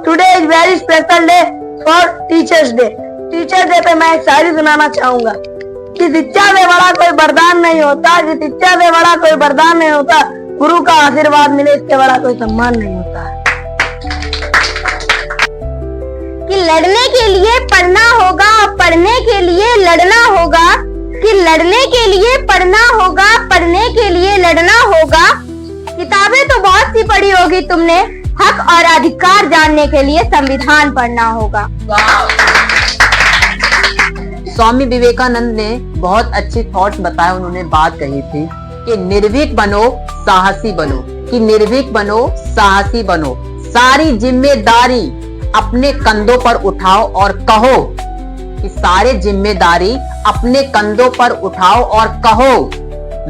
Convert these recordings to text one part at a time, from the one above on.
Today is very special day for teachers day. Teacher day पे मैं एक शायरी सुनाना चाहूंगा कि शिक्षा से बड़ा कोई वरदान नहीं होता, कि शिक्षा से बड़ा कोई वरदान नहीं होता, गुरु का आशीर्वाद मिले इससे बड़ा कोई सम्मान नहीं होता। कि लड़ने के लिए पढ़ना होगा, पढ़ने के लिए लड़ना होगा, कि लड़ने के लिए पढ़ना होगा, पढ़ने के लिए लड़ना होगा। किताबें तो बहुत सी पढ़ी होगी तुमने, हक और अधिकार जानने के लिए संविधान पढ़ना होगा। स्वामी विवेकानंद ने बहुत अच्छी थॉट्स बताए। उन्होंने बात कही थी कि निर्भीक बनो, साहसी बनो, कि निर्भीक बनो, साहसी बनो, सारी जिम्मेदारी अपने कंधों पर उठाओ और कहो कि सारे जिम्मेदारी अपने कंधों पर उठाओ और कहो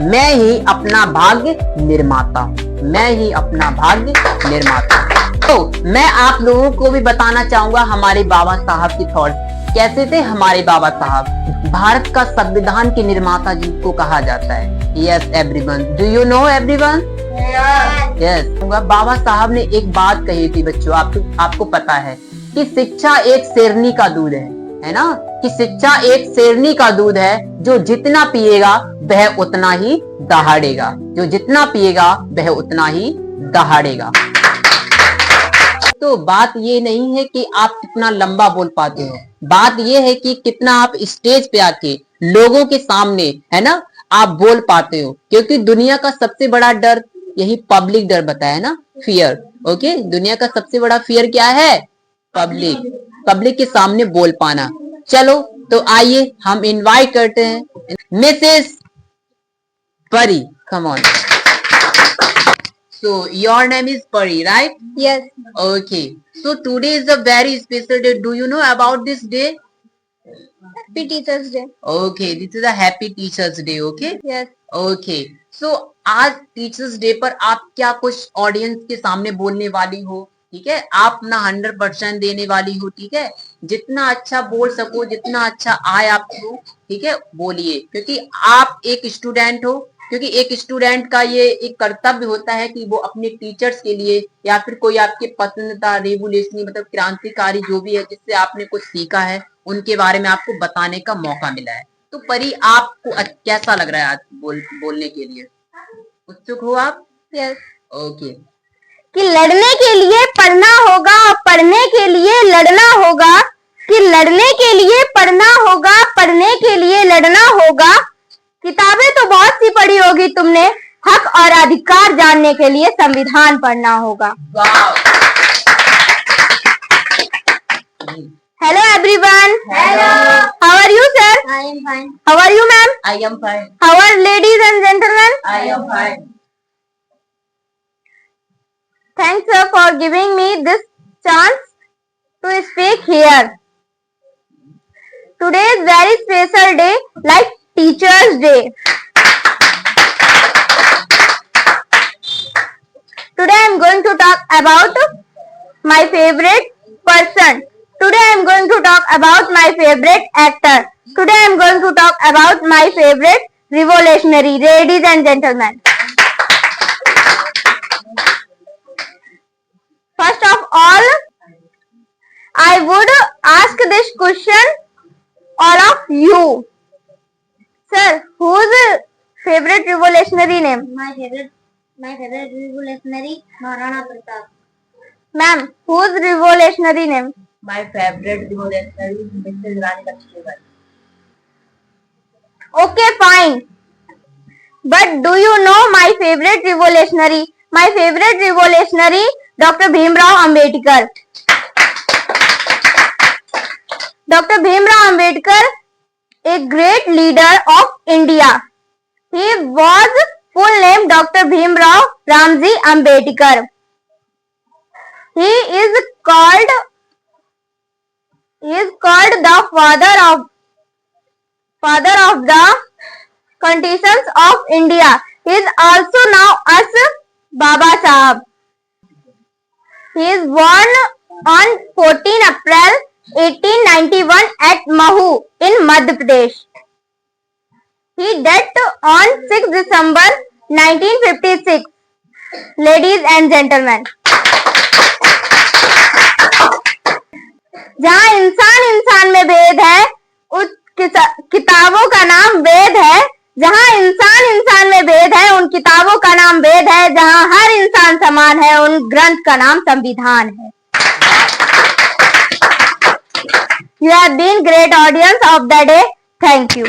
मैं ही अपना भाग्य निर्माता हूं, मैं ही अपना भाग्य निर्माता हूं। तो मैं आप लोगों को भी बताना चाहूंगा हमारे बाबा साहब की थॉट्स कैसे थे। हमारे बाबा साहब भारत का संविधान के निर्माता जिनको कहा जाता है। Yes everyone, do you know everyone? Yes. Baba Sahab ने एक बात कही थी बच्चों, आपको पता है कि शिक्षा एक शेरनी का दूध है ना, कि शिक्षा एक शेरनी का दूध है, जो जितना पिएगा वह उतना ही दहाड़ेगा, जो जितना पिएगा वह उतना ही दहाड़ेगा। तो बात ये नहीं है कि आप कितना लंबा बोल पाते हो, बात ये है कि कितना आप स्टेज पे आके लोगों के सामने है ना आप बोल पाते हो, क्योंकि दुनिया का सबसे बड़ा डर यही पब्लिक डर बताया ना, फियर। ओके, दुनिया का सबसे बड़ा फियर क्या है? पब्लिक के सामने बोल पाना। चलो तो आइए हम इनवाइट करते हैं मिसेस परी, come on. So your name is Pari, right? Yes. Okay. So today is a very special day. Do you know about this day? Happy Teachers Day. Okay, this is a happy Teachers Day. Okay. Yes. Okay. So आज teachers day पर आप क्या कुछ audience के सामने बोलने वाली हो? ठीक है, आप अपना 100% देने वाली हो। ठीक है, जितना अच्छा बोल सको, जितना अच्छा आए आपको, ठीक है, बोलिए, क्योंकि आप एक स्टूडेंट हो। क्योंकि एक स्टूडेंट का ये एक कर्तव्य होता है कि वो अपने टीचर्स के लिए या फिर कोई आपके पसंदीदा रेवोल्यूशनरी मतलब क्रांतिकारी जो भी है जिससे आपने कुछ सीखा है उनके बारे में आपको बताने का मौका मिला है। तो परी आपको कैसा लग रहा है आज बोलने के लिए? उत्सुक हो आप? यस। ओके। कि लड़ने के लिए पढ़ना होगा, पढ़ने के लिए लड़ना होगा, कि लड़ने के लिए पढ़ना होगा, पढ़ने के लिए लड़ना होगा। किताबें तो बहुत सी पढ़ी होगी तुमने, हक और अधिकार जानने के लिए संविधान पढ़ना होगा। Hello everyone. Hello. How are you sir? I am fine. How are you ma'am? I am fine. How are ladies and gentleman? I am fine. Thanks sir for giving me this chance to speak here. Today is very special day like Teachers Day. Today I am going to talk about my favorite person. Today I am going to talk about my favorite actor. Today I am going to talk about my favorite revolutionary. Ladies and gentlemen. First of all, I would ask this question all of you. Sir, whose favorite revolutionary name? My favorite revolutionary Maharana Pratap. Ma'am, whose revolutionary name? My favorite revolutionary Mrs. Rani Lakshmibai. Okay, fine. But do you know my favorite revolutionary? My favorite revolutionary, Dr. Bhimrao Ambedkar. Dr. Bhimrao Ambedkar, a great leader of India. He was full name Dr. Bhimrao Ramji Ambedkar. He is called the father of the constitutions of India. He is also now as Baba Sahab. He is born on 14 April 1891 at Mahu in Madhya Pradesh. He died on 6 December 1956. Ladies and gentlemen. वेद है, उस किताबों का नाम वेद है। जहाँ इंसान इंसान में भेद है, उन किताबों का नाम वेद है। जहाँ हर इंसान समान है, उन ग्रंथ का नाम संविधान है। You have been great audience of the day. Thank you.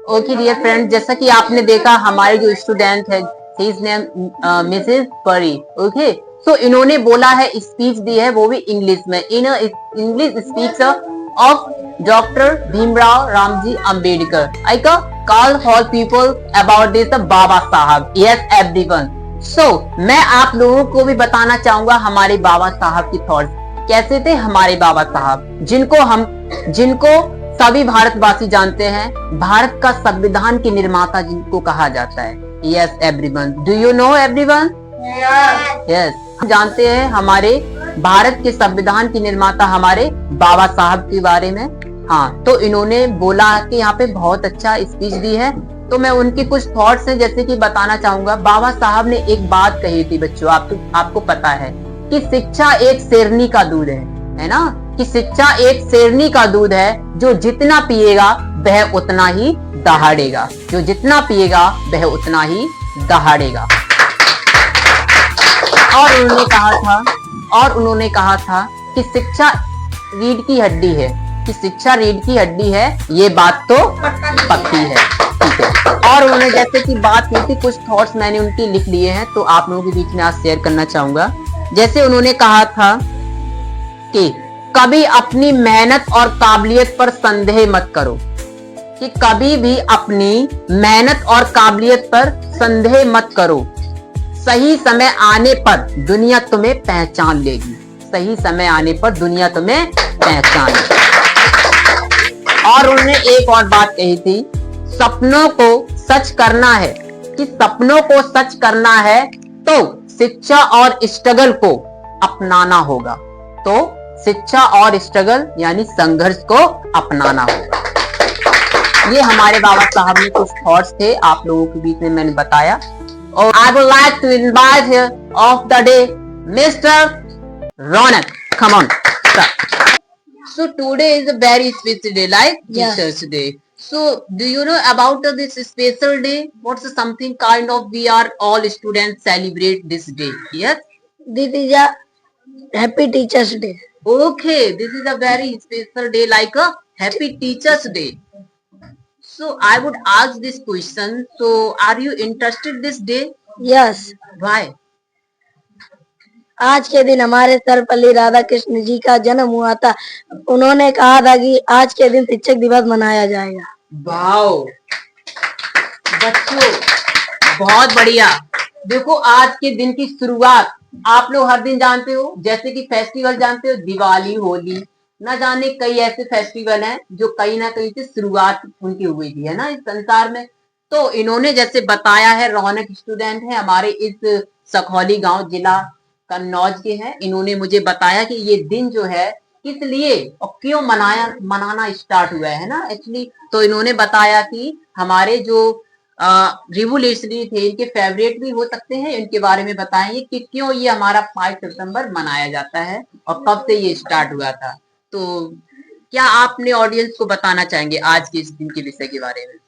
Okay dear friend, जैसा कि आपने देखा हमारे जो स्टूडेंट है, his name Mrs Pari. Okay, so इन्होंने बोला है, स्पीच दी है, वो भी इंग्लिश में, in English speech of doctor Bhimrao Ramji Ambedkar. I call all people about this Baba Sahab. Yes everyone. सो मैं आप लोगों को भी बताना चाहूंगा हमारे बाबा साहब की थॉट्स कैसे थे। हमारे बाबा साहब जिनको सभी भारतवासी जानते हैं, भारत का संविधान के निर्माता जिनको कहा जाता है। Yes everyone, do you know everyone? Yes, हम जानते हैं हमारे भारत के संविधान के निर्माता हमारे बाबा साहब के बारे में। हाँ, तो इन्होंने बोला कि यहाँ पे बहुत अच्छा स्पीच दी है, तो मैं उनके कुछ थॉट्स हैं जैसे कि बताना चाहूंगा। बाबा साहब ने एक बात कही थी बच्चों, आपको पता है कि शिक्षा एक शेरनी का दूध है ना, कि शिक्षा एक शेरनी का दूध है, जो जितना पिएगा वह उतना ही दहाड़ेगा, जो जितना पिएगा वह उतना ही दहाड़ेगा। और उन्होंने कहा था कि शिक्षा रीढ़ की हड्डी है, कि शिक्षा रीढ़ की हड्डी है, ये बात तो पक्की है, ठीक है। और उन्होंने जैसे कि बात की थी, कुछ थॉट्स मैंने उनकी लिख लिए हैं, तो आप लोगों के बीच में आज शेयर करना चाहूंगा। जैसे उन्होंने कहा था कि कभी अपनी मेहनत और काबिलियत पर संदेह मत करो, कि कभी भी अपनी मेहनत और काबिलियत पर संदेह मत करो। सही समय आने पर दुनिया तुम्हें पहचान लेगी, सही समय आने पर दुनिया तुम्हें पहचान लेगी। और उन्होंने एक और बात कही थी, सपनों को सच करना है, कि सपनों को सच करना है तो शिक्षा और स्ट्रगल को अपनाना होगा, तो शिक्षा और स्ट्रगल यानी संघर्ष को अपनाना होगा। ये हमारे बाबा साहब ने कुछ थॉट्स थे, आप लोगों के बीच में मैंने बताया। और I would like to invite here of the day Mr. Ronak. Come on, sir. So today is a very special day, like Teachers Day. So do you know about this special day? What's something kind of we are all students celebrate this day? Yes. This is a Happy Teachers Day. Okay, this is a very special day, like a Happy Teachers Day. So I would ask this question. So are you interested this day? Yes. Why? आज के दिन हमारे सर्वपल्ली राधाकृष्ण जी का जन्म हुआ था। उन्होंने कहा था कि आज के दिन शिक्षक दिवस मनाया जाएगा। वाओ बच्चों, बहुत बढ़िया। देखो, आज के दिन की शुरुआत आप लोग हर दिन जानते हो, जैसे कि फेस्टिवल जानते हो, दिवाली, होली, न जाने कई ऐसे फेस्टिवल हैं जो कहीं ना कहीं से शुरुआत उनकी हुई थी, है ना, इस संसार में। तो इन्होंने जैसे बताया है, रौनक स्टूडेंट है हमारे इस सखौली गांव जिला कन्नौज के हैं। इन्होंने मुझे बताया कि ये दिन जो है किस लिए और क्यों मनाना स्टार्ट हुआ है ना एक्चुअली। तो इन्होंने बताया कि हमारे जो रिवोल्यूशनरी थे, इनके फेवरेट भी हो सकते हैं, इनके बारे में बताएंगे कि क्यों ये हमारा 5 सितंबर मनाया जाता है और कब से ये स्टार्ट हुआ था। तो क्या आपने ऑडियंस को बताना चाहेंगे आज के इस दिन के विषय के बारे में?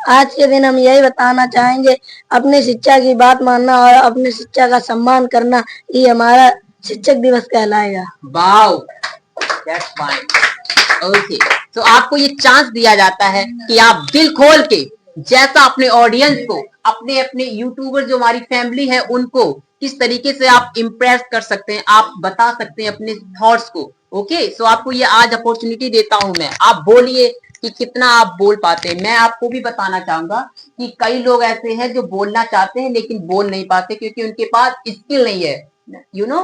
आज के दिन हम यही बताना चाहेंगे, अपनी शिक्षा की बात मानना और अपनी शिक्षा का सम्मान करना, ये हमारा शिक्षक दिवस कहलाएगा। Wow, that's fine. ओके, तो आपको ये चांस दिया जाता है कि आप दिल खोल के जैसा अपने ऑडियंस को, अपने यूट्यूबर जो हमारी फैमिली है, उनको किस तरीके से आप इम्प्रेस कर सकते हैं, आप बता सकते हैं अपने थॉट्स को। ओके, सो आपको ये आज अपॉर्चुनिटी देता हूं मैं, आप बोलिए कि कितना आप बोल पाते हैं। मैं आपको भी बताना चाहूंगा कि कई लोग ऐसे हैं जो बोलना चाहते हैं लेकिन बोल नहीं पाते क्योंकि उनके पास स्किल नहीं है। You know,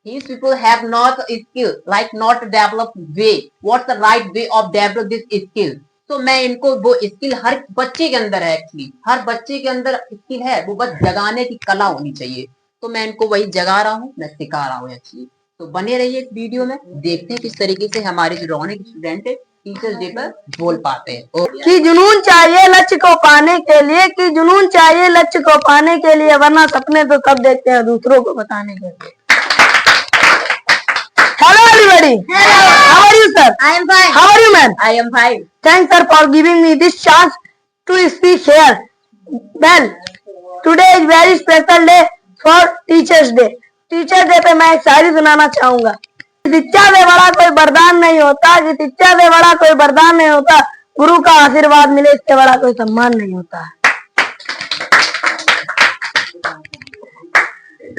these people have not skill, like not developed way. What's the right way of develop this skill? तो मैं इनको, वो स्किल हर बच्चे के अंदर है, एक्चुअली हर बच्चे के अंदर स्किल है, वो बस जगाने की कला होनी चाहिए। तो मैं इनको वही जगा रहा हूँ, मैं सिखा रहा हूँ एक्चुअली। तो बने रहिए इस वीडियो में, देखते हैं किस तरीके से हमारे जो रौनक स्टूडेंट है टीचर्स डे पर बोल पाते हैं। कि जुनून चाहिए लक्ष्य को पाने के लिए, कि जुनून चाहिए लक्ष्य को पाने के लिए, वरना सपने तो सब देखते हैं दूसरों को बताने के लिए। Hello everybody. everybody. Hello. How are you, sir? I am fine. How are you, man? I am fine. Thanks, sir, for giving me this chance to speak here. Well, today is very special day for Teachers Day. Teacher day पे मैं एक शायरी सुनाना चाहूंगा। शिक्षा से बड़ा कोई वरदान नहीं होता, कि शिक्षा से बड़ा कोई वरदान नहीं होता, गुरु का आशीर्वाद मिले इससे बड़ा कोई सम्मान नहीं होता।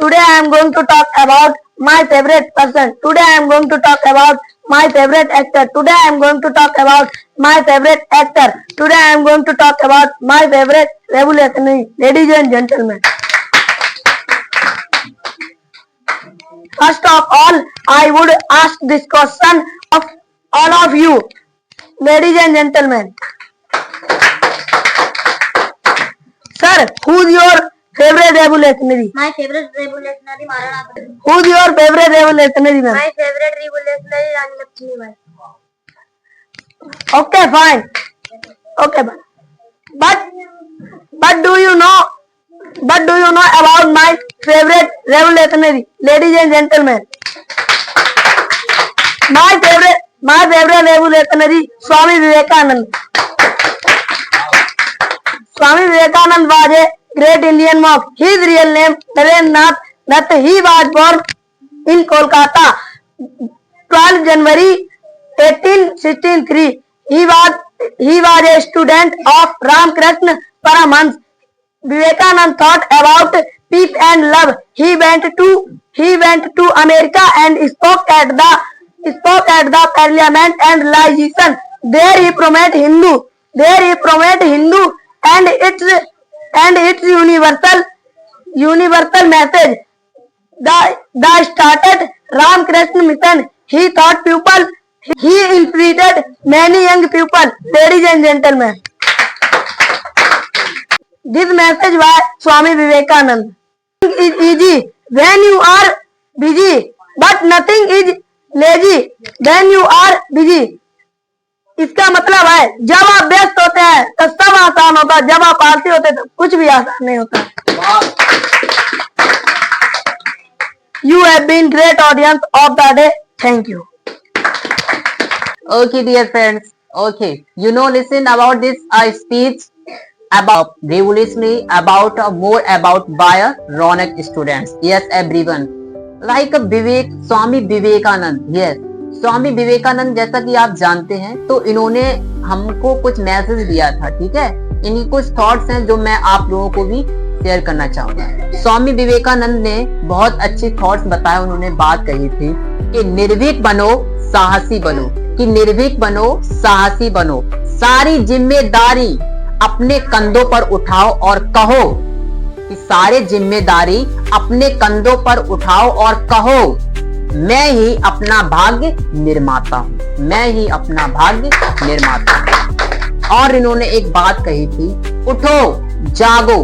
Today I am going to talk about my favorite person. Today I am going to talk about my favorite actor. Today I am going to talk about my favorite actor. Today I am going to talk about my favorite revolutionary. Ladies and gentlemen, first of all, I would ask this question of all of you, ladies and gentlemen. Sir, who's your favorite revolutionary? My favorite revolutionary Maharana Pratap. Who's your favorite revolutionary, man? My favorite revolutionary Rani Lakshmi Bai. Okay, fine. Okay, but do you know about my favorite revolutionary, ladies and gentlemen? My favorite revolutionary, Swami Vivekanand. Swami Vivekanand was a great Indian monk. His real name Narendranath Dutt. He was born in Kolkata, 12 January 1863. He was a student of Ramakrishna Paramahansa. Vivekanand thought about peace and love. He went to America and spoke at the Parliament and Legislation. There he promoted Hindu and its universal message. The started Ramakrishna Mission. He taught people. He inspired many young people. Ladies and gentlemen, this message was Swami Vivekanand. Nothing is easy when you are busy, but nothing is lazy when you are busy. इसका मतलब है जब आप व्यस्त होते हैं तो सब आसान होता है, जब आप आलसी होते हैं तो कुछ भी आसान नहीं होता। You have been great audience of the day. Thank you. Okay, dear friends. Okay, listen about this speech about revolutionary, about more about by a Ronak students. Yes, everyone. Like Swami Vivekanand. Yes, Swami Vivekananda, जैसा कि आप जानते हैं, तो इन्होंने हमको कुछ message दिया था, ठीक है। इनकी कुछ थॉट्स हैं जो मैं आप लोगों को भी शेयर करना चाहूंगा। स्वामी विवेकानंद ने बहुत अच्छी थॉट्स बताए। उन्होंने बात कही थी कि निर्भीक बनो, साहसी बनो, कि निर्भीक बनो, साहसी बनो, सारी जिम्मेदारी अपने कंधों पर उठाओ और कहो कि सारे जिम्मेदारी अपने कंधों पर उठाओ और कहो, मैं ही अपना भाग्य निर्माता हूं, मैं ही अपना भाग्य निर्माता हूं। और इन्होंने एक बात कही थी, उठो जागो,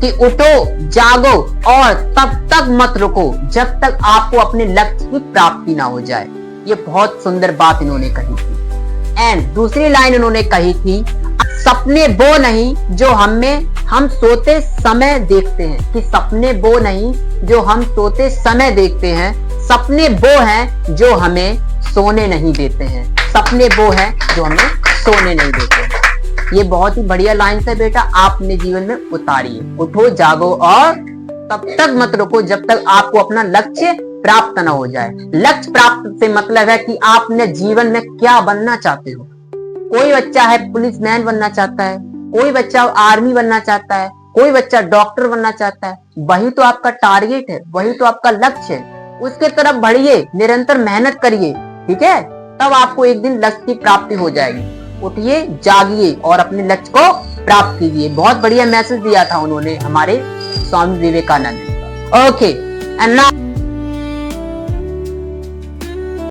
कि उठो जागो और तब तक मत रुको जब तक आपको अपने लक्ष्य की प्राप्ति ना हो जाए। ये बहुत सुंदर बात इन्होंने कही थी। एंड दूसरी लाइन इन्होंने कही थी, सपने वो नहीं जो हम सोते समय देखते हैं, कि सपने वो नहीं जो हम सोते समय देखते हैं, सपने वो हैं जो हमें सोने नहीं देते हैं, सपने वो हैं जो हमें सोने नहीं देते हैं। ये बहुत ही बढ़िया लाइन है बेटा, आप अपने जीवन में उतारिए। उठो जागो और तब तक मत रुको जब तक आपको अपना लक्ष्य प्राप्त ना हो जाए। लक्ष्य प्राप्त से मतलब है कि आप अपने जीवन में क्या बनना चाहते हो। कोई बच्चा है पुलिसमैन बनना चाहता है, कोई बच्चा आर्मी बनना चाहता है, कोई बच्चा डॉक्टर बनना चाहता है। वही तो आपका टारगेट है, वही तो आपका लक्ष्य है। उसके तरफ बढ़िए, निरंतर मेहनत करिए, ठीक है, तब आपको एक दिन लक्ष्य की प्राप्ति हो जाएगी। उठिए, जागिए और अपने लक्ष्य को प्राप्त कीजिए। बहुत बढ़िया मैसेज दिया था उन्होंने, हमारे Swami Vivekananda. Okay, and now